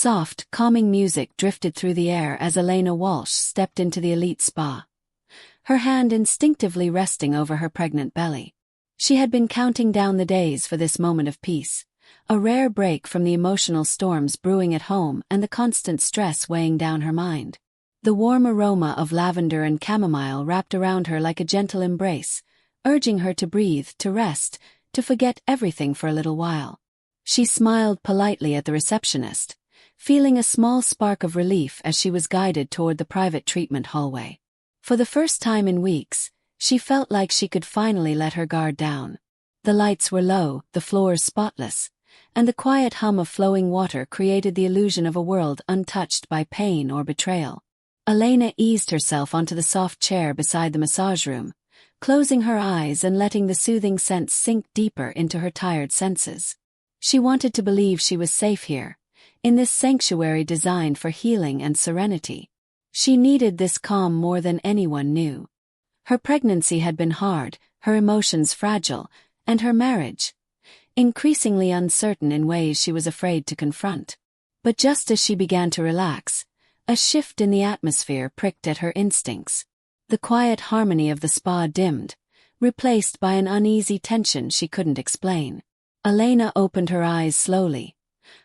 Soft, calming music drifted through the air as Elena Walsh stepped into the elite spa, her hand instinctively resting over her pregnant belly. She had been counting down the days for this moment of peace, a rare break from the emotional storms brewing at home and the constant stress weighing down her mind. The warm aroma of lavender and chamomile wrapped around her like a gentle embrace, urging her to breathe, to rest, to forget everything for a little while. She smiled politely at the receptionist, feeling a small spark of relief as she was guided toward the private treatment hallway. For the first time in weeks, she felt like she could finally let her guard down. The lights were low, the floors spotless, and the quiet hum of flowing water created the illusion of a world untouched by pain or betrayal. Elena eased herself onto the soft chair beside the massage room, closing her eyes and letting the soothing scents sink deeper into her tired senses. She wanted to believe she was safe here, in this sanctuary designed for healing and serenity. She needed this calm more than anyone knew. Her pregnancy had been hard, her emotions fragile, and her marriage increasingly uncertain in ways she was afraid to confront. But just as she began to relax, a shift in the atmosphere pricked at her instincts. The quiet harmony of the spa dimmed, replaced by an uneasy tension she couldn't explain. Elena opened her eyes slowly,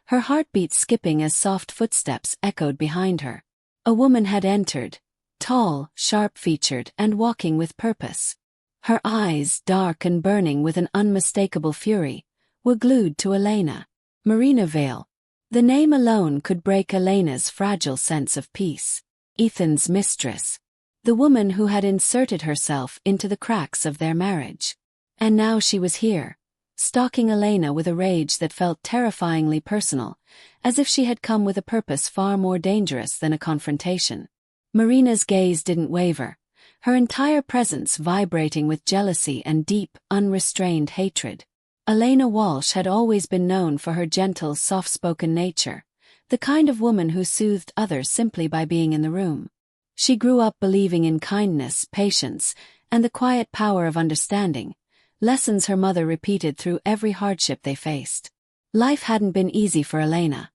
her heartbeat skipping as soft footsteps echoed behind her. A woman had entered, tall, sharp-featured, and walking with purpose. Her eyes, dark and burning with an unmistakable fury, were glued to Elena. Marina Vale. The name alone could break Elena's fragile sense of peace. Ethan's mistress. The woman who had inserted herself into the cracks of their marriage. And now she was here, stalking Elena with a rage that felt terrifyingly personal, as if she had come with a purpose far more dangerous than a confrontation. Marina's gaze didn't waver, her entire presence vibrating with jealousy and deep, unrestrained hatred. Elena Walsh had always been known for her gentle, soft-spoken nature, the kind of woman who soothed others simply by being in the room. She grew up believing in kindness, patience, and the quiet power of understanding, lessons her mother repeated through every hardship they faced. Life hadn't been easy for Elena.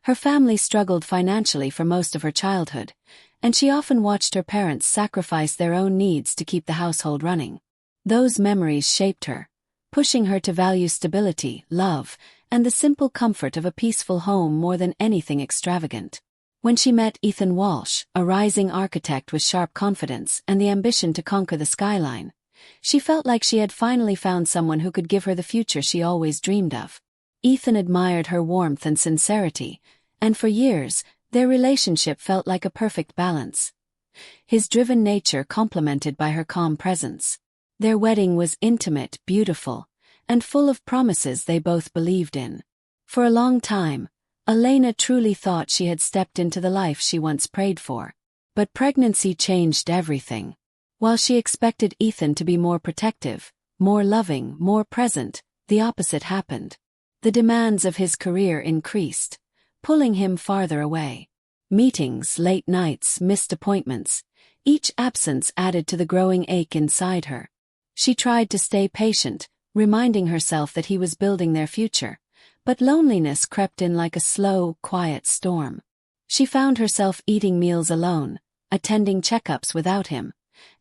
Her family struggled financially for most of her childhood, and she often watched her parents sacrifice their own needs to keep the household running. Those memories shaped her, pushing her to value stability, love, and the simple comfort of a peaceful home more than anything extravagant. When she met Ethan Walsh, a rising architect with sharp confidence and the ambition to conquer the skyline, she felt like she had finally found someone who could give her the future she always dreamed of. Ethan admired her warmth and sincerity, and for years, their relationship felt like a perfect balance. His driven nature complemented by her calm presence. Their wedding was intimate, beautiful, and full of promises they both believed in. For a long time, Elena truly thought she had stepped into the life she once prayed for. But pregnancy changed everything. While she expected Ethan to be more protective, more loving, more present, the opposite happened. The demands of his career increased, pulling him farther away. Meetings, late nights, missed appointments, each absence added to the growing ache inside her. She tried to stay patient, reminding herself that he was building their future, but loneliness crept in like a slow, quiet storm. She found herself eating meals alone, attending checkups without him,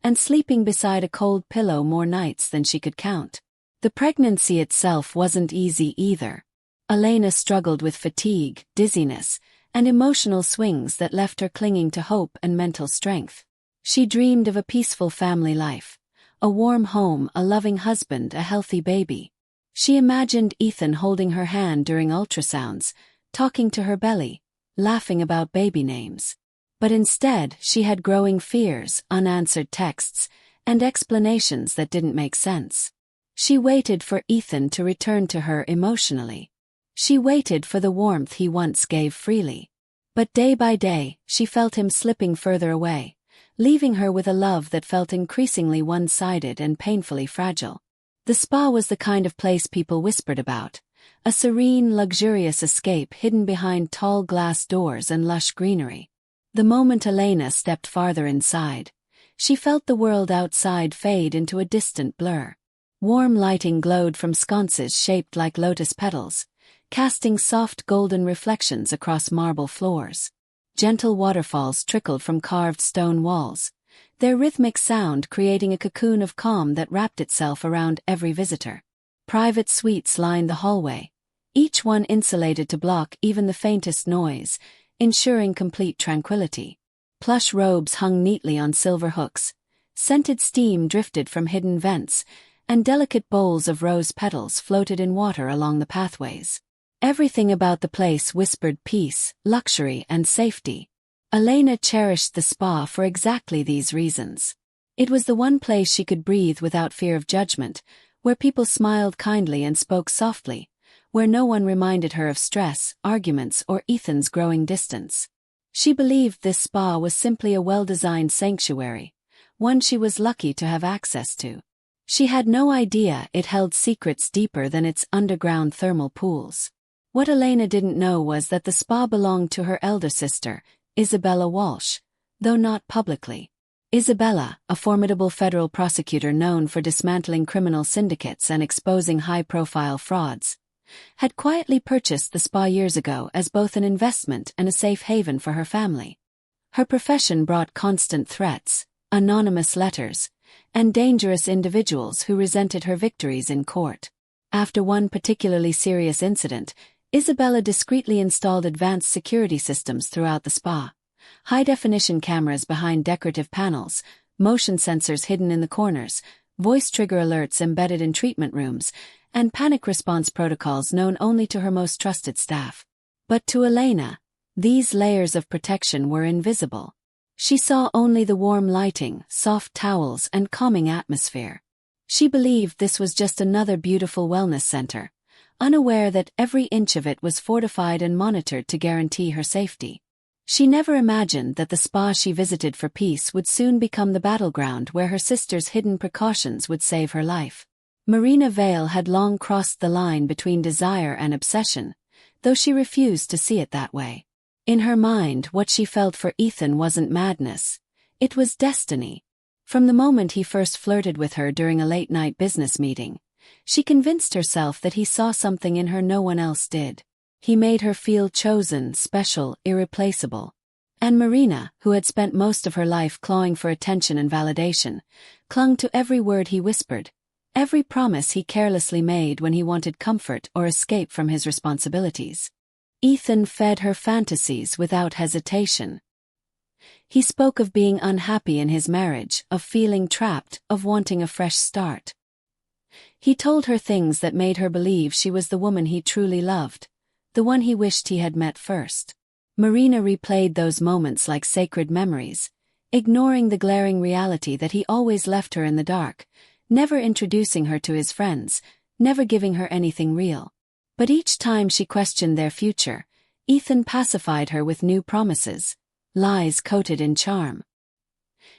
and sleeping beside a cold pillow more nights than she could count. The pregnancy itself wasn't easy either. Elena struggled with fatigue, dizziness, and emotional swings that left her clinging to hope and mental strength. She dreamed of a peaceful family life, a warm home, a loving husband, a healthy baby. She imagined Ethan holding her hand during ultrasounds, talking to her belly, laughing about baby names. But instead, she had growing fears, unanswered texts, and explanations that didn't make sense. She waited for Ethan to return to her emotionally. She waited for the warmth he once gave freely. But day by day, she felt him slipping further away, leaving her with a love that felt increasingly one-sided and painfully fragile. The spa was the kind of place people whispered about, a serene, luxurious escape hidden behind tall glass doors and lush greenery. The moment Elena stepped farther inside, she felt the world outside fade into a distant blur. Warm lighting glowed from sconces shaped like lotus petals, casting soft golden reflections across marble floors. Gentle waterfalls trickled from carved stone walls, their rhythmic sound creating a cocoon of calm that wrapped itself around every visitor. Private suites lined the hallway, each one insulated to block even the faintest noise, ensuring complete tranquility. Plush robes hung neatly on silver hooks, scented steam drifted from hidden vents, and delicate bowls of rose petals floated in water along the pathways. Everything about the place whispered peace, luxury, and safety. Elena cherished the spa for exactly these reasons. It was the one place she could breathe without fear of judgment, where people smiled kindly and spoke softly, where no one reminded her of stress, arguments, or Ethan's growing distance. She believed this spa was simply a well-designed sanctuary, one she was lucky to have access to. She had no idea it held secrets deeper than its underground thermal pools. What Elena didn't know was that the spa belonged to her elder sister, Isabella Walsh, though not publicly. Isabella, a formidable federal prosecutor known for dismantling criminal syndicates and exposing high-profile frauds, had quietly purchased the spa years ago as both an investment and a safe haven for her family. Her profession brought constant threats, anonymous letters, and dangerous individuals who resented her victories in court. After one particularly serious incident, Isabella discreetly installed advanced security systems throughout the spa. High-definition cameras behind decorative panels, motion sensors hidden in the corners, voice trigger alerts embedded in treatment rooms, and panic response protocols known only to her most trusted staff. But to Elena, these layers of protection were invisible. She saw only the warm lighting, soft towels, and calming atmosphere. She believed this was just another beautiful wellness center, unaware that every inch of it was fortified and monitored to guarantee her safety. She never imagined that the spa she visited for peace would soon become the battleground where her sister's hidden precautions would save her life. Marina Vale had long crossed the line between desire and obsession, though she refused to see it that way. In her mind, what she felt for Ethan wasn't madness. It was destiny. From the moment he first flirted with her during a late-night business meeting, she convinced herself that he saw something in her no one else did. He made her feel chosen, special, irreplaceable. And Marina, who had spent most of her life clawing for attention and validation, clung to every word he whispered, every promise he carelessly made when he wanted comfort or escape from his responsibilities. Ethan fed her fantasies without hesitation. He spoke of being unhappy in his marriage, of feeling trapped, of wanting a fresh start. He told her things that made her believe she was the woman he truly loved, the one he wished he had met first. Marina replayed those moments like sacred memories, ignoring the glaring reality that he always left her in the dark, never introducing her to his friends, never giving her anything real. But each time she questioned their future, Ethan pacified her with new promises, lies coated in charm.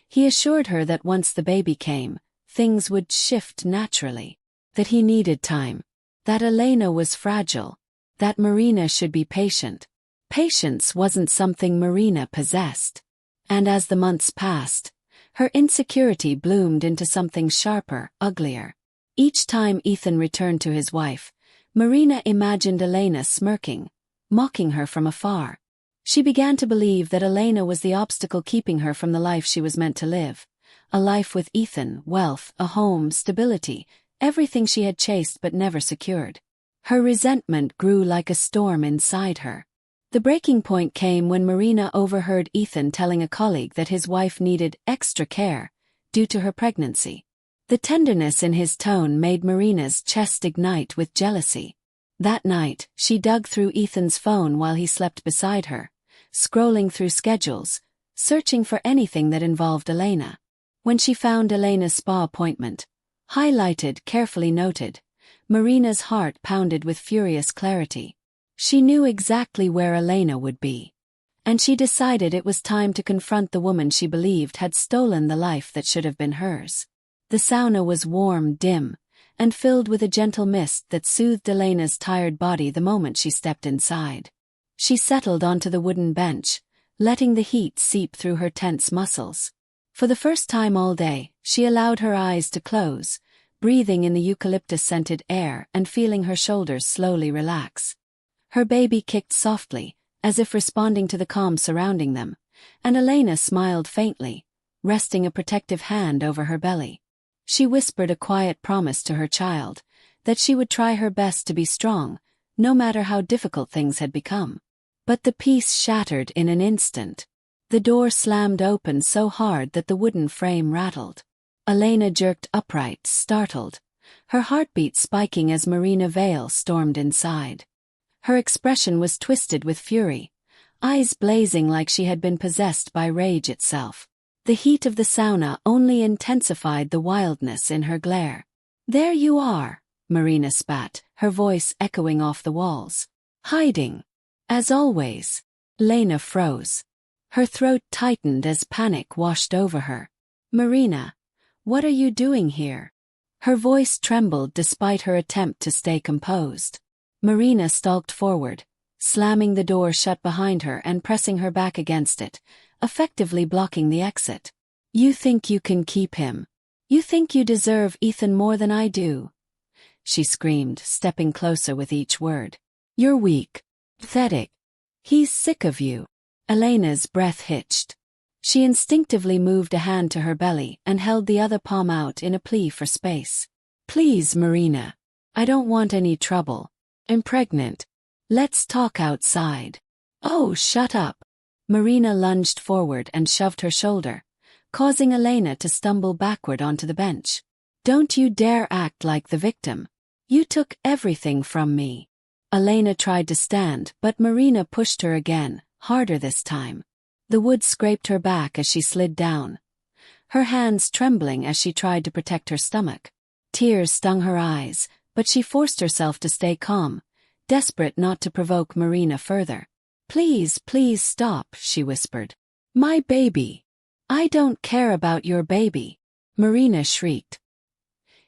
He assured her that once the baby came, things would shift naturally, that he needed time, that Elena was fragile, that Marina should be patient. Patience wasn't something Marina possessed. And as the months passed, her insecurity bloomed into something sharper, uglier. Each time Ethan returned to his wife, Marina imagined Elena smirking, mocking her from afar. She began to believe that Elena was the obstacle keeping her from the life she was meant to live. A life with Ethan, wealth, a home, stability, everything she had chased but never secured. Her resentment grew like a storm inside her. The breaking point came when Marina overheard Ethan telling a colleague that his wife needed extra care due to her pregnancy. The tenderness in his tone made Marina's chest ignite with jealousy. That night, she dug through Ethan's phone while he slept beside her, scrolling through schedules, searching for anything that involved Elena. When she found Elena's spa appointment, highlighted, carefully noted, Marina's heart pounded with furious clarity. She knew exactly where Elena would be. And she decided it was time to confront the woman she believed had stolen the life that should have been hers. The sauna was warm, dim, and filled with a gentle mist that soothed Elena's tired body the moment she stepped inside. She settled onto the wooden bench, letting the heat seep through her tense muscles. For the first time all day, she allowed her eyes to close, breathing in the eucalyptus-scented air and feeling her shoulders slowly relax. Her baby kicked softly, as if responding to the calm surrounding them, and Elena smiled faintly, resting a protective hand over her belly. She whispered a quiet promise to her child, that she would try her best to be strong, no matter how difficult things had become. But the peace shattered in an instant. The door slammed open so hard that the wooden frame rattled. Elena jerked upright, startled, her heartbeat spiking as Marina Vale stormed inside. Her expression was twisted with fury, eyes blazing like she had been possessed by rage itself. The heat of the sauna only intensified the wildness in her glare. "There you are," Marina spat, her voice echoing off the walls. "Hiding." As always. Lena froze. Her throat tightened as panic washed over her. "Marina, what are you doing here?" Her voice trembled despite her attempt to stay composed. Marina stalked forward, slamming the door shut behind her and pressing her back against it, effectively blocking the exit. "You think you can keep him? You think you deserve Ethan more than I do?" she screamed, stepping closer with each word. "You're weak. Pathetic. He's sick of you." Elena's breath hitched. She instinctively moved a hand to her belly and held the other palm out in a plea for space. "Please, Marina. I don't want any trouble. I'm pregnant. Let's talk outside." "Oh, shut up." Marina lunged forward and shoved her shoulder, causing Elena to stumble backward onto the bench. "Don't you dare act like the victim. You took everything from me." Elena tried to stand, but Marina pushed her again, harder this time. The wood scraped her back as she slid down, her hands trembling as she tried to protect her stomach. Tears stung her eyes, but she forced herself to stay calm, desperate not to provoke Marina further. "Please, please stop," she whispered. "My baby." "I don't care about your baby," Marina shrieked.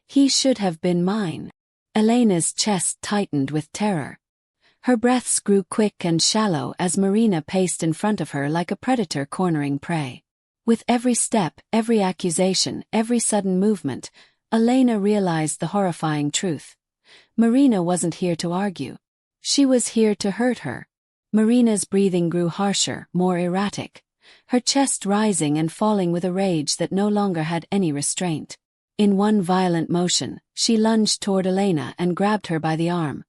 "He should have been mine." Elena's chest tightened with terror. Her breaths grew quick and shallow as Marina paced in front of her like a predator cornering prey. With every step, every accusation, every sudden movement, Elena realized the horrifying truth. Marina wasn't here to argue. She was here to hurt her. Marina's breathing grew harsher, more erratic, her chest rising and falling with a rage that no longer had any restraint. In one violent motion, she lunged toward Elena and grabbed her by the arm,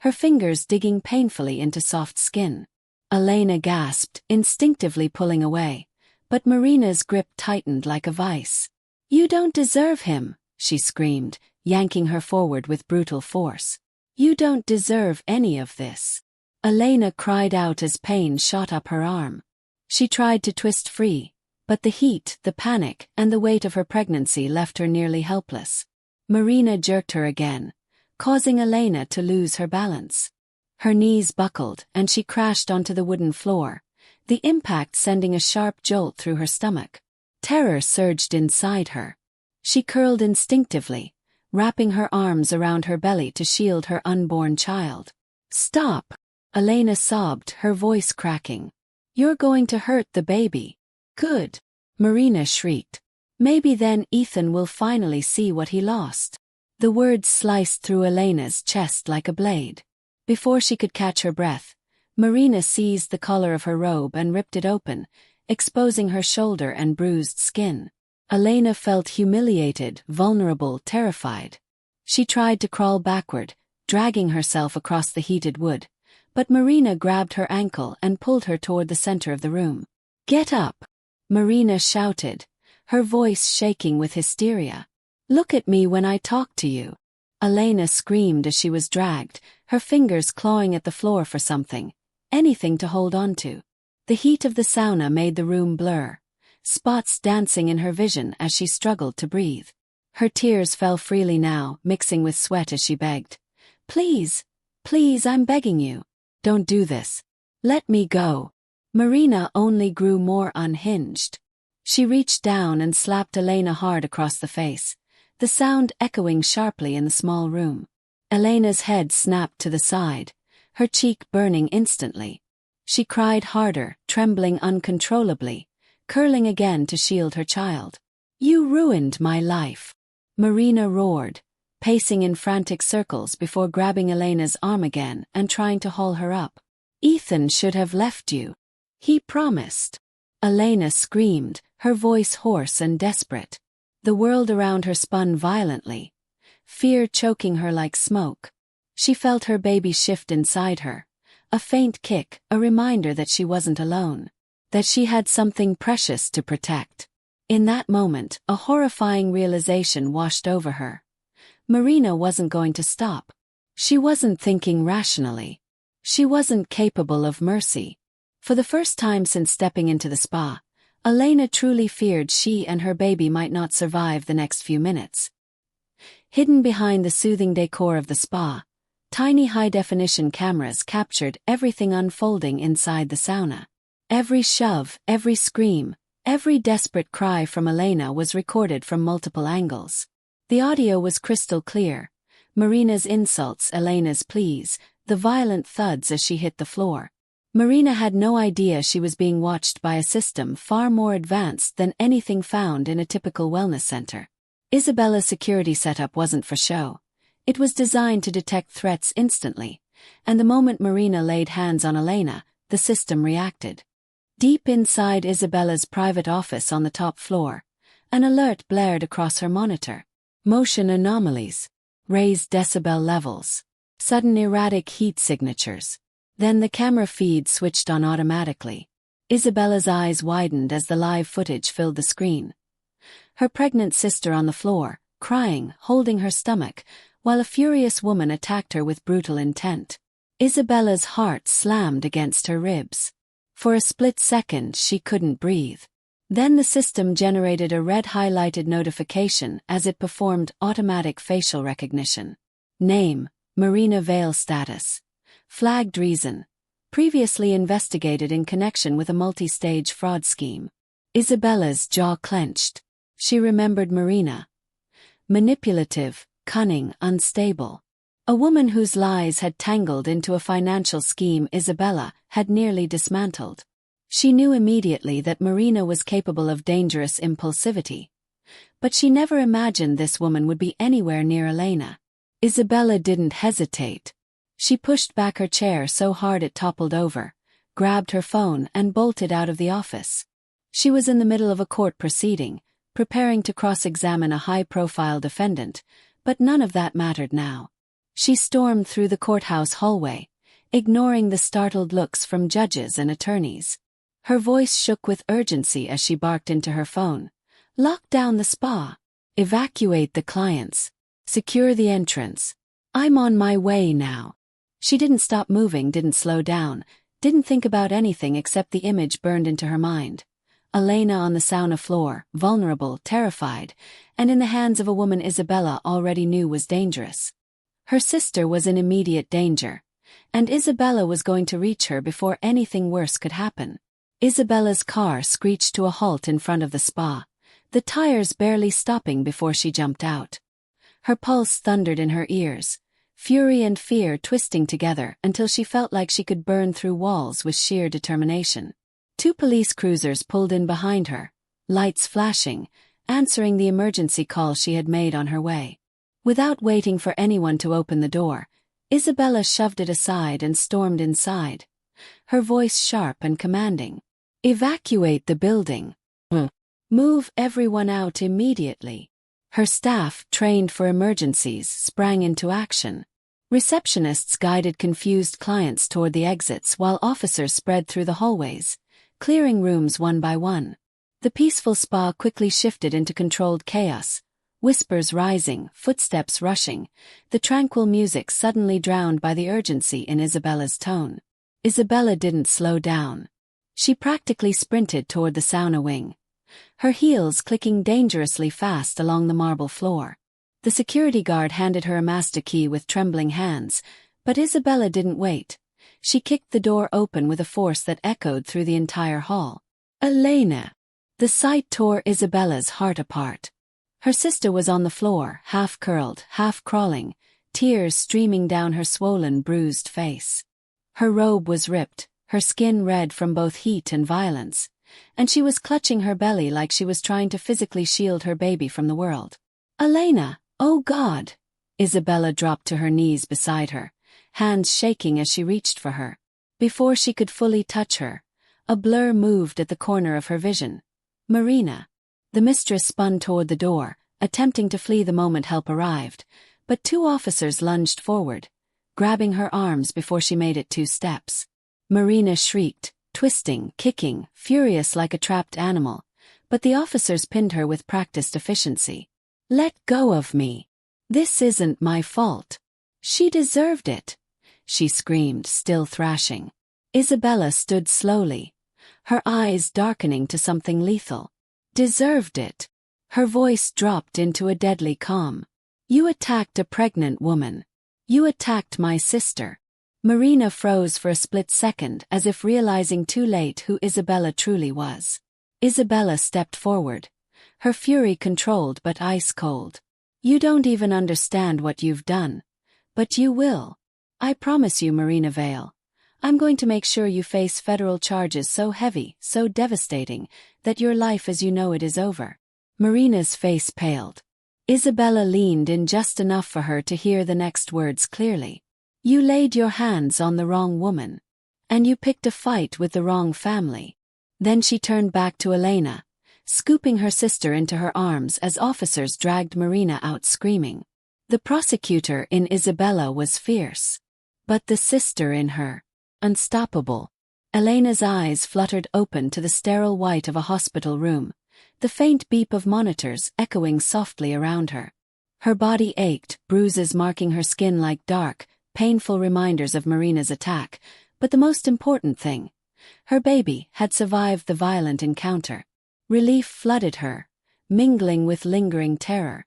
her fingers digging painfully into soft skin. Elena gasped, instinctively pulling away, but Marina's grip tightened like a vice. "You don't deserve him," she screamed, yanking her forward with brutal force. "You don't deserve any of this." Elena cried out as pain shot up her arm. She tried to twist free, but the heat, the panic, and the weight of her pregnancy left her nearly helpless. Marina jerked her again, causing Elena to lose her balance. Her knees buckled, and she crashed onto the wooden floor, the impact sending a sharp jolt through her stomach. Terror surged inside her. She curled instinctively, wrapping her arms around her belly to shield her unborn child. "Stop!" Elena sobbed, her voice cracking. "You're going to hurt the baby." "Good," Marina shrieked. "Maybe then Ethan will finally see what he lost." The words sliced through Elena's chest like a blade. Before she could catch her breath, Marina seized the collar of her robe and ripped it open, exposing her shoulder and bruised skin. Elena felt humiliated, vulnerable, terrified. She tried to crawl backward, dragging herself across the heated wood, but Marina grabbed her ankle and pulled her toward the center of the room. "Get up!" Marina shouted, her voice shaking with hysteria. "Look at me when I talk to you." Elena screamed as she was dragged, her fingers clawing at the floor for something, anything to hold on to. The heat of the sauna made the room blur, spots dancing in her vision as she struggled to breathe. Her tears fell freely now, mixing with sweat as she begged. "Please, please, I'm begging you. Don't do this. Let me go." Marina only grew more unhinged. She reached down and slapped Elena hard across the face, the sound echoing sharply in the small room. Elena's head snapped to the side, her cheek burning instantly. She cried harder, trembling uncontrollably, curling again to shield her child. "You ruined my life," Marina roared, pacing in frantic circles before grabbing Elena's arm again and trying to haul her up. "Ethan should have left you. He promised." Elena screamed, her voice hoarse and desperate. The world around her spun violently, fear choking her like smoke. She felt her baby shift inside her, a faint kick, a reminder that she wasn't alone, that she had something precious to protect. In that moment, a horrifying realization washed over her. Marina wasn't going to stop. She wasn't thinking rationally. She wasn't capable of mercy. For the first time since stepping into the spa, Elena truly feared she and her baby might not survive the next few minutes. Hidden behind the soothing decor of the spa, tiny high-definition cameras captured everything unfolding inside the sauna. Every shove, every scream, every desperate cry from Elena was recorded from multiple angles. The audio was crystal clear. Marina's insults, Elena's pleas, the violent thuds as she hit the floor. Marina had no idea she was being watched by a system far more advanced than anything found in a typical wellness center. Isabella's security setup wasn't for show. It was designed to detect threats instantly, and the moment Marina laid hands on Elena, the system reacted. Deep inside Isabella's private office on the top floor, an alert blared across her monitor. Motion anomalies, raised decibel levels, sudden erratic heat signatures. Then the camera feed switched on automatically. Isabella's eyes widened as the live footage filled the screen. Her pregnant sister on the floor, crying, holding her stomach, while a furious woman attacked her with brutal intent. Isabella's heart slammed against her ribs. For a split second she couldn't breathe. Then the system generated a red highlighted notification as it performed automatic facial recognition. Name, Marina Vale. Status, flagged reason, previously investigated in connection with a multi-stage fraud scheme. Isabella's jaw clenched. She remembered Marina. Manipulative, cunning, unstable. A woman whose lies had tangled into a financial scheme Isabella had nearly dismantled. She knew immediately that Marina was capable of dangerous impulsivity. But she never imagined this woman would be anywhere near Elena. Isabella didn't hesitate. She pushed back her chair so hard it toppled over, grabbed her phone and bolted out of the office. She was in the middle of a court proceeding, preparing to cross-examine a high-profile defendant, but none of that mattered now. She stormed through the courthouse hallway, ignoring the startled looks from judges and attorneys. Her voice shook with urgency as she barked into her phone. "Lock down the spa. Evacuate the clients. Secure the entrance. I'm on my way now." She didn't stop moving, didn't slow down, didn't think about anything except the image burned into her mind. Elena on the sauna floor, vulnerable, terrified, and in the hands of a woman Isabella already knew was dangerous. Her sister was in immediate danger, and Isabella was going to reach her before anything worse could happen. Isabella's car screeched to a halt in front of the spa, the tires barely stopping before she jumped out. Her pulse thundered in her ears, fury and fear twisting together until she felt like she could burn through walls with sheer determination. 2 police cruisers pulled in behind her, lights flashing, answering the emergency call she had made on her way. Without waiting for anyone to open the door, Isabella shoved it aside and stormed inside, her voice sharp and commanding. "Evacuate the building. Move everyone out immediately." Her staff, trained for emergencies, sprang into action. Receptionists guided confused clients toward the exits while officers spread through the hallways, clearing rooms one by one. The peaceful spa quickly shifted into controlled chaos, whispers rising, footsteps rushing, the tranquil music suddenly drowned by the urgency in Isabella's tone. Isabella didn't slow down. She practically sprinted toward the sauna wing, her heels clicking dangerously fast along the marble floor. The security guard handed her a master key with trembling hands, but Isabella didn't wait. She kicked the door open with a force that echoed through the entire hall. "Elena!" The sight tore Isabella's heart apart. Her sister was on the floor, half curled, half crawling, tears streaming down her swollen, bruised face. Her robe was ripped, her skin red from both heat and violence, and she was clutching her belly like she was trying to physically shield her baby from the world. "Elena, oh God!" Isabella dropped to her knees beside her, hands shaking as she reached for her. Before she could fully touch her, a blur moved at the corner of her vision. Marina. The mistress spun toward the door, attempting to flee the moment help arrived, but two officers lunged forward, grabbing her arms before she made it 2 steps. Marina shrieked, twisting, kicking, furious like a trapped animal, but the officers pinned her with practiced efficiency. "Let go of me. This isn't my fault. She deserved it," she screamed, still thrashing. Isabella stood slowly, her eyes darkening to something lethal. "Deserved it." Her voice dropped into a deadly calm. "You attacked a pregnant woman. You attacked my sister." Marina froze for a split second, as if realizing too late who Isabella truly was. Isabella stepped forward, her fury controlled but ice-cold. "You don't even understand what you've done. But you will. I promise you, Marina Vale. I'm going to make sure you face federal charges so heavy, so devastating, that your life as you know it is over." Marina's face paled. Isabella leaned in just enough for her to hear the next words clearly. "You laid your hands on the wrong woman. And you picked a fight with the wrong family." Then she turned back to Elena, scooping her sister into her arms as officers dragged Marina out screaming. The prosecutor in Isabella was fierce. But the sister in her, unstoppable. Elena's eyes fluttered open to the sterile white of a hospital room, the faint beep of monitors echoing softly around her. Her body ached, bruises marking her skin like dark, painful reminders of Marina's attack, but the most important thing, her baby had survived the violent encounter. Relief flooded her, mingling with lingering terror.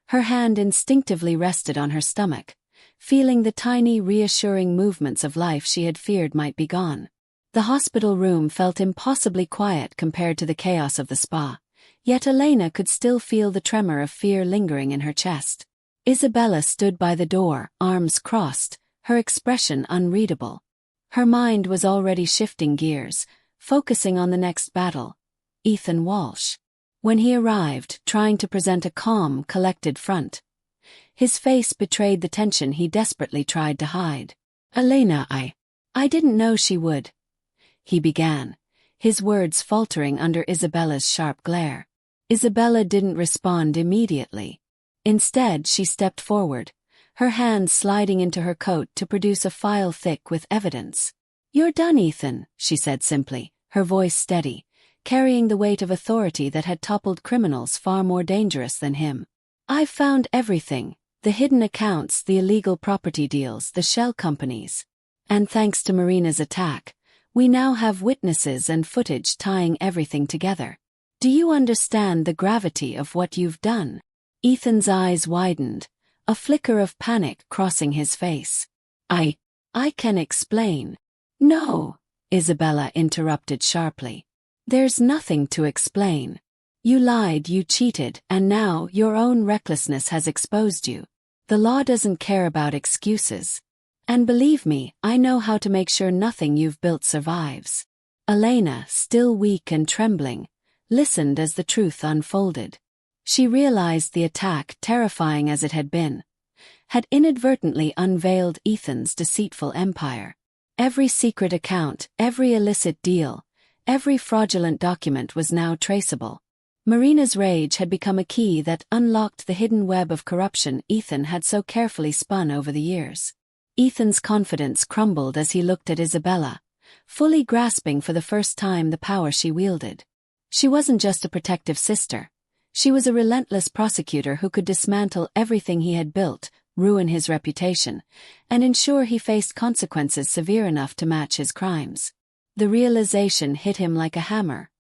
Her hand instinctively rested on her stomach, feeling the tiny, reassuring movements of life she had feared might be gone. The hospital room felt impossibly quiet compared to the chaos of the spa, yet Elena could still feel the tremor of fear lingering in her chest. Isabella stood by the door, arms crossed, her expression unreadable. Her mind was already shifting gears, focusing on the next battle, Ethan Walsh. When he arrived, trying to present a calm, collected front, his face betrayed the tension he desperately tried to hide. "Elena, I didn't know she would," he began, his words faltering under Isabella's sharp glare. Isabella didn't respond immediately. Instead, she stepped forward, her hands sliding into her coat to produce a file thick with evidence. "You're done, Ethan," she said simply, her voice steady, carrying the weight of authority that had toppled criminals far more dangerous than him. "I've found everything, the hidden accounts, the illegal property deals, the shell companies. And thanks to Marina's attack, we now have witnesses and footage tying everything together. Do you understand the gravity of what you've done?" Ethan's eyes widened, a flicker of panic crossing his face. I can explain." "No," Isabella interrupted sharply. "There's nothing to explain. You lied, you cheated, and now your own recklessness has exposed you. The law doesn't care about excuses. And believe me, I know how to make sure nothing you've built survives." Elena, still weak and trembling, listened as the truth unfolded. She realized the attack, terrifying as it had been, had inadvertently unveiled Ethan's deceitful empire. Every secret account, every illicit deal, every fraudulent document was now traceable. Marina's rage had become a key that unlocked the hidden web of corruption Ethan had so carefully spun over the years. Ethan's confidence crumbled as he looked at Isabella, fully grasping for the first time the power she wielded. She wasn't just a protective sister. She was a relentless prosecutor who could dismantle everything he had built, ruin his reputation, and ensure he faced consequences severe enough to match his crimes. The realization hit him like a hammer.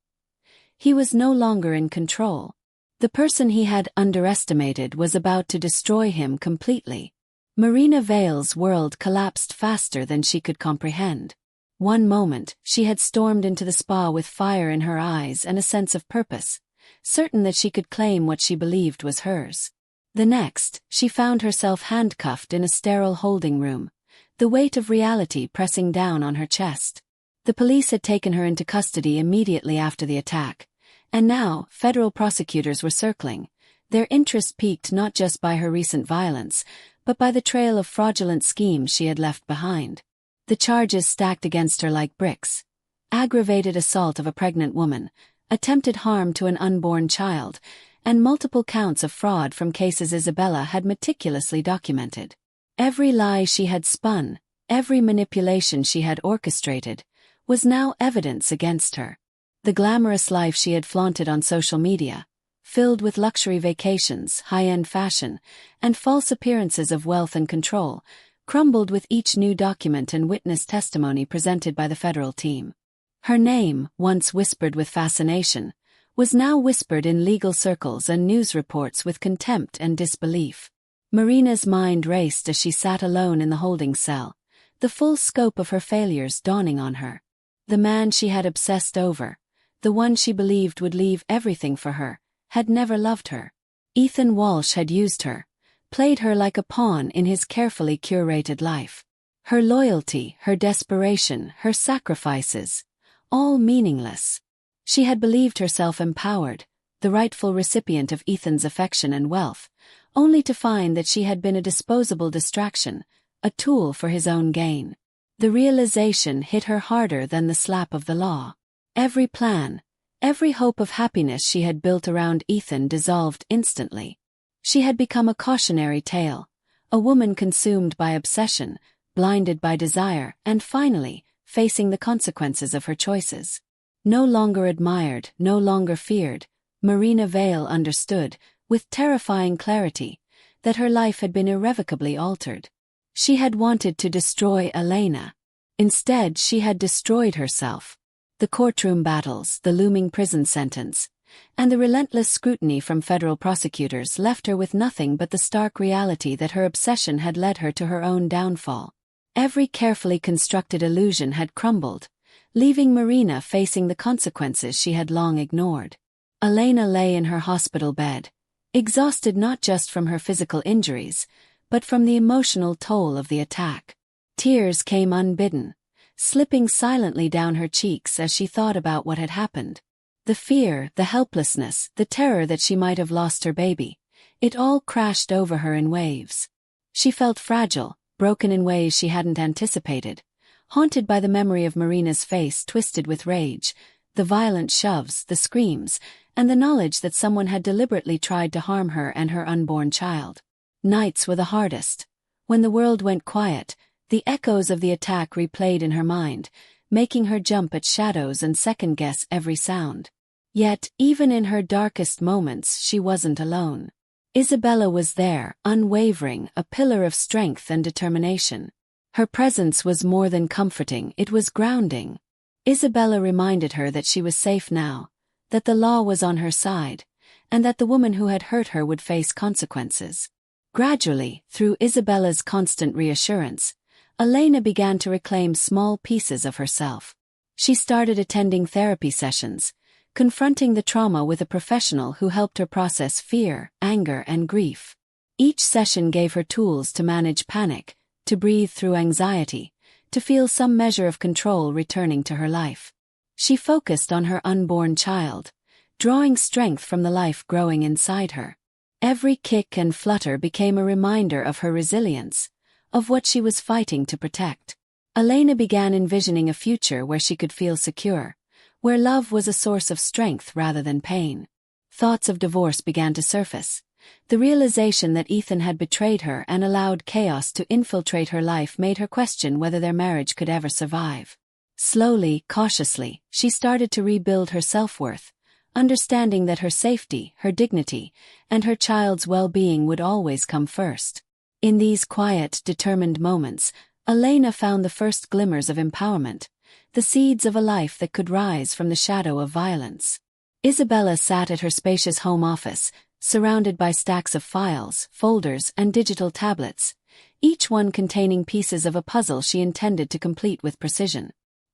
He was no longer in control. The person he had underestimated was about to destroy him completely. Marina Vale's world collapsed faster than she could comprehend. One moment, she had stormed into the spa with fire in her eyes and a sense of purpose, certain that she could claim what she believed was hers. The next, she found herself handcuffed in a sterile holding room, the weight of reality pressing down on her chest. The police had taken her into custody immediately after the attack, and now federal prosecutors were circling, Their interest piqued not just by her recent violence, but by the trail of fraudulent schemes she had left behind. The charges stacked against her like bricks: aggravated assault of a pregnant woman, attempted harm to an unborn child, and multiple counts of fraud from cases Isabella had meticulously documented. Every lie she had spun, every manipulation she had orchestrated, was now evidence against her. The glamorous life she had flaunted on social media, filled with luxury vacations, high-end fashion, and false appearances of wealth and control, crumbled with each new document and witness testimony presented by the federal team. Her name, once whispered with fascination, was now whispered in legal circles and news reports with contempt and disbelief. Marina's mind raced as she sat alone in the holding cell, the full scope of her failures dawning on her. The man she had obsessed over, the one she believed would leave everything for her, had never loved her. Ethan Walsh had used her, played her like a pawn in his carefully curated life. Her loyalty, her desperation, her sacrifices, all meaningless. She had believed herself empowered, the rightful recipient of Ethan's affection and wealth, only to find that she had been a disposable distraction, a tool for his own gain. The realization hit her harder than the slap of the law. Every plan, every hope of happiness she had built around Ethan dissolved instantly. She had become a cautionary tale, a woman consumed by obsession, blinded by desire, and finally, facing the consequences of her choices. No longer admired, no longer feared, Marina Vale understood, with terrifying clarity, that her life had been irrevocably altered. She had wanted to destroy Elena. Instead, she had destroyed herself. The courtroom battles, the looming prison sentence, and the relentless scrutiny from federal prosecutors left her with nothing but the stark reality that her obsession had led her to her own downfall. Every carefully constructed illusion had crumbled, leaving Marina facing the consequences she had long ignored. Elena lay in her hospital bed, exhausted not just from her physical injuries, but from the emotional toll of the attack. Tears came unbidden, slipping silently down her cheeks as she thought about what had happened. The fear, the helplessness, the terror that she might have lost her baby, it all crashed over her in waves. She felt fragile, broken in ways she hadn't anticipated, haunted by the memory of Marina's face twisted with rage, the violent shoves, the screams, and the knowledge that someone had deliberately tried to harm her and her unborn child. Nights were the hardest. When the world went quiet, the echoes of the attack replayed in her mind, making her jump at shadows and second-guess every sound. Yet, even in her darkest moments, she wasn't alone. Isabella was there, unwavering, a pillar of strength and determination. Her presence was more than comforting, it was grounding. Isabella reminded her that she was safe now, that the law was on her side, and that the woman who had hurt her would face consequences. Gradually, through Isabella's constant reassurance, Elena began to reclaim small pieces of herself. She started attending therapy sessions, confronting the trauma with a professional who helped her process fear, anger, and grief. Each session gave her tools to manage panic, to breathe through anxiety, to feel some measure of control returning to her life. She focused on her unborn child, drawing strength from the life growing inside her. Every kick and flutter became a reminder of her resilience, of what she was fighting to protect. Elena began envisioning a future where she could feel secure, where love was a source of strength rather than pain. Thoughts of divorce began to surface. The realization that Ethan had betrayed her and allowed chaos to infiltrate her life made her question whether their marriage could ever survive. Slowly, cautiously, she started to rebuild her self-worth, understanding that her safety, her dignity, and her child's well-being would always come first. In these quiet, determined moments, Elena found the first glimmers of empowerment, the seeds of a life that could rise from the shadow of violence. Isabella sat at her spacious home office, surrounded by stacks of files, folders, and digital tablets, each one containing pieces of a puzzle she intended to complete with precision.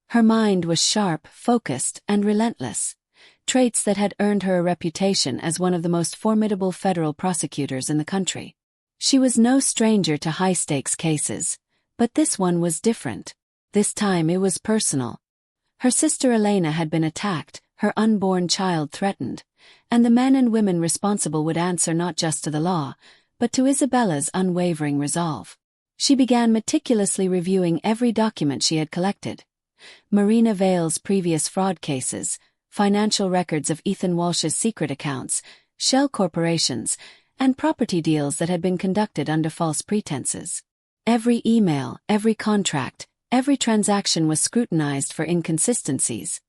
Her mind was sharp, focused, and relentless, traits that had earned her a reputation as one of the most formidable federal prosecutors in the country. She was no stranger to high-stakes cases, but this one was different. This time it was personal. Her sister Elena had been attacked, her unborn child threatened, and the men and women responsible would answer not just to the law, but to Isabella's unwavering resolve. She began meticulously reviewing every document she had collected. Marina Vale's previous fraud cases, financial records of Ethan Walsh's secret accounts, shell corporations, and property deals that had been conducted under false pretenses. Every email, every contract, every transaction was scrutinized for inconsistencies,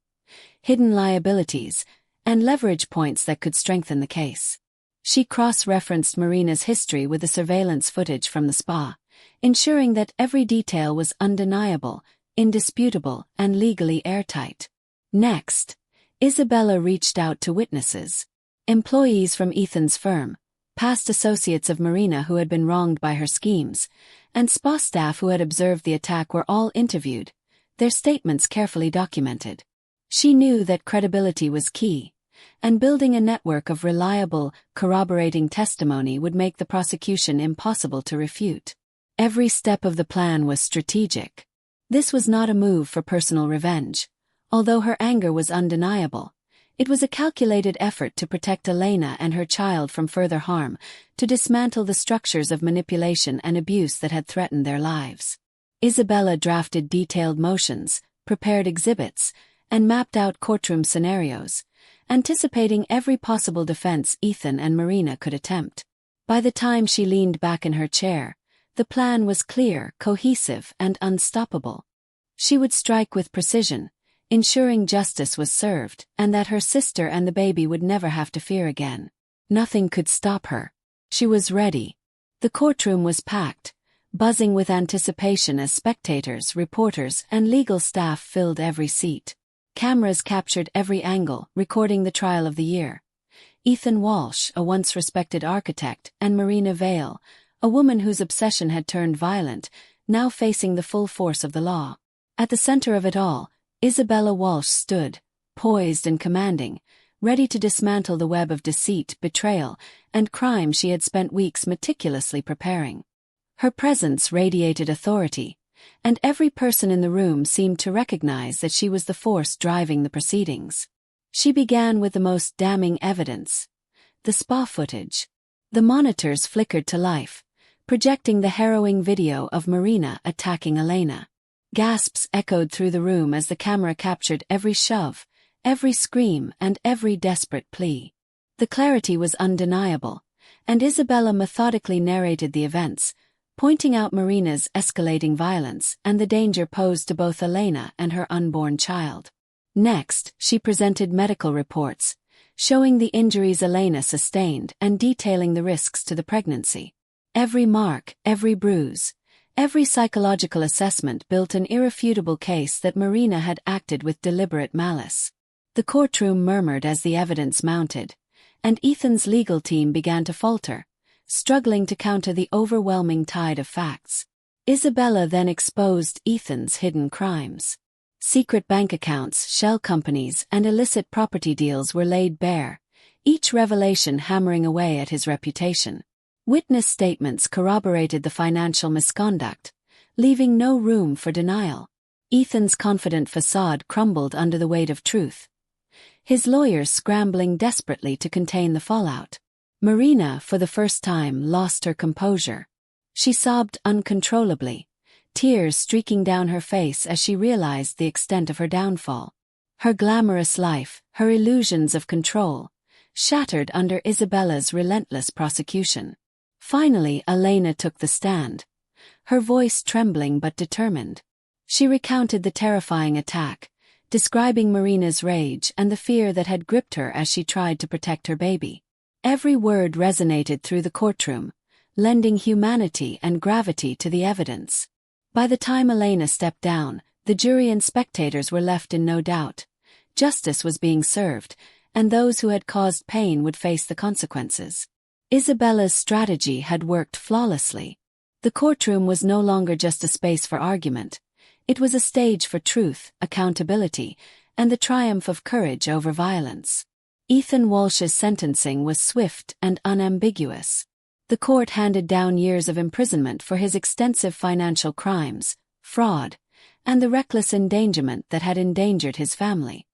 hidden liabilities, and leverage points that could strengthen the case. She cross-referenced Marina's history with the surveillance footage from the spa, ensuring that every detail was undeniable, indisputable, and legally airtight. Next, Isabella reached out to witnesses. Employees from Ethan's firm, past associates of Marina who had been wronged by her schemes, and spa staff who had observed the attack were all interviewed, their statements carefully documented. She knew that credibility was key, and building a network of reliable, corroborating testimony would make the prosecution impossible to refute. Every step of the plan was strategic. This was not a move for personal revenge. Although her anger was undeniable, it was a calculated effort to protect Elena and her child from further harm, to dismantle the structures of manipulation and abuse that had threatened their lives. Isabella drafted detailed motions, prepared exhibits, and mapped out courtroom scenarios, anticipating every possible defense Ethan and Marina could attempt. By the time she leaned back in her chair, the plan was clear, cohesive, and unstoppable. She would strike with precision, ensuring justice was served, and that her sister and the baby would never have to fear again. Nothing could stop her. She was ready. The courtroom was packed, buzzing with anticipation as spectators, reporters, and legal staff filled every seat. Cameras captured every angle, recording the trial of the year. Ethan Walsh, a once respected architect, and Marina Vale, a woman whose obsession had turned violent, now facing the full force of the law. At the center of it all, Isabella Walsh stood, poised and commanding, ready to dismantle the web of deceit, betrayal, and crime she had spent weeks meticulously preparing. Her presence radiated authority, and every person in the room seemed to recognize that she was the force driving the proceedings. She began with the most damning evidence: the spa footage. The monitors flickered to life, projecting the harrowing video of Marina attacking Elena. Gasps echoed through the room as the camera captured every shove, every scream, and every desperate plea. The clarity was undeniable, and Isabella methodically narrated the events, pointing out Marina's escalating violence and the danger posed to both Elena and her unborn child. Next, she presented medical reports, showing the injuries Elena sustained and detailing the risks to the pregnancy. Every mark, every bruise, every psychological assessment built an irrefutable case that Marina had acted with deliberate malice. The courtroom murmured as the evidence mounted, and Ethan's legal team began to falter, struggling to counter the overwhelming tide of facts. Isabella then exposed Ethan's hidden crimes. Secret bank accounts, shell companies, and illicit property deals were laid bare, each revelation hammering away at his reputation. Witness statements corroborated the financial misconduct, leaving no room for denial. Ethan's confident facade crumbled under the weight of truth, his lawyers scrambling desperately to contain the fallout. Marina, for the first time, lost her composure. She sobbed uncontrollably, tears streaking down her face as she realized the extent of her downfall. Her glamorous life, her illusions of control, shattered under Isabella's relentless prosecution. Finally, Elena took the stand, her voice trembling but determined. She recounted the terrifying attack, describing Marina's rage and the fear that had gripped her as she tried to protect her baby. Every word resonated through the courtroom, lending humanity and gravity to the evidence. By the time Elena stepped down, the jury and spectators were left in no doubt. Justice was being served, and those who had caused pain would face the consequences. Isabella's strategy had worked flawlessly. The courtroom was no longer just a space for argument. It was a stage for truth, accountability, and the triumph of courage over violence. Ethan Walsh's sentencing was swift and unambiguous. The court handed down years of imprisonment for his extensive financial crimes, fraud, and the reckless endangerment that had endangered his family.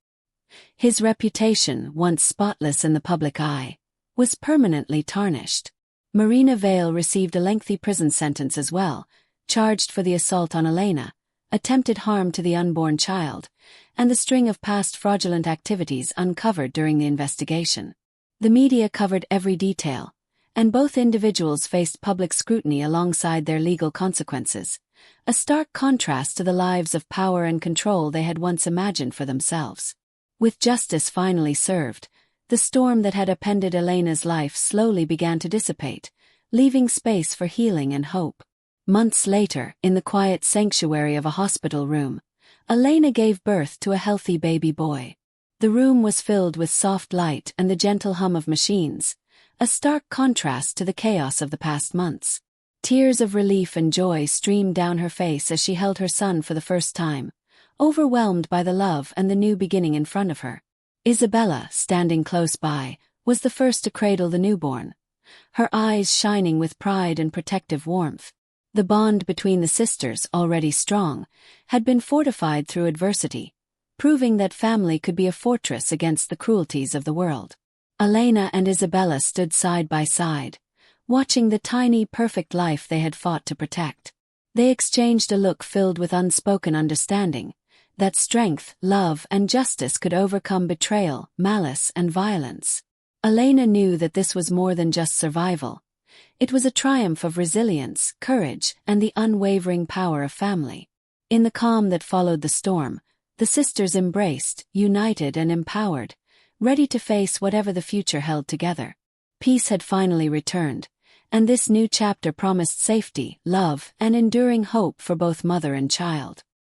His reputation, once spotless in the public eye, was permanently tarnished. Marina Vale received a lengthy prison sentence as well, charged for the assault on Elena, attempted harm to the unborn child, and the string of past fraudulent activities uncovered during the investigation. The media covered every detail, and both individuals faced public scrutiny alongside their legal consequences, a stark contrast to the lives of power and control they had once imagined for themselves. With justice finally served, the storm that had upended Elena's life slowly began to dissipate, leaving space for healing and hope. Months later, in the quiet sanctuary of a hospital room, Elena gave birth to a healthy baby boy. The room was filled with soft light and the gentle hum of machines, a stark contrast to the chaos of the past months. Tears of relief and joy streamed down her face as she held her son for the first time, overwhelmed by the love and the new beginning in front of her. Isabella, standing close by, was the first to cradle the newborn, her eyes shining with pride and protective warmth. The bond between the sisters, already strong, had been fortified through adversity, proving that family could be a fortress against the cruelties of the world. Elena and Isabella stood side by side, watching the tiny, perfect life they had fought to protect. They exchanged a look filled with unspoken understanding, that strength, love, and justice could overcome betrayal, malice, and violence. Elena knew that this was more than just survival. It was a triumph of resilience, courage, and the unwavering power of family. In the calm that followed the storm, the sisters embraced, united and empowered, ready to face whatever the future held together. Peace had finally returned, and this new chapter promised safety, love, and enduring hope for both mother and child.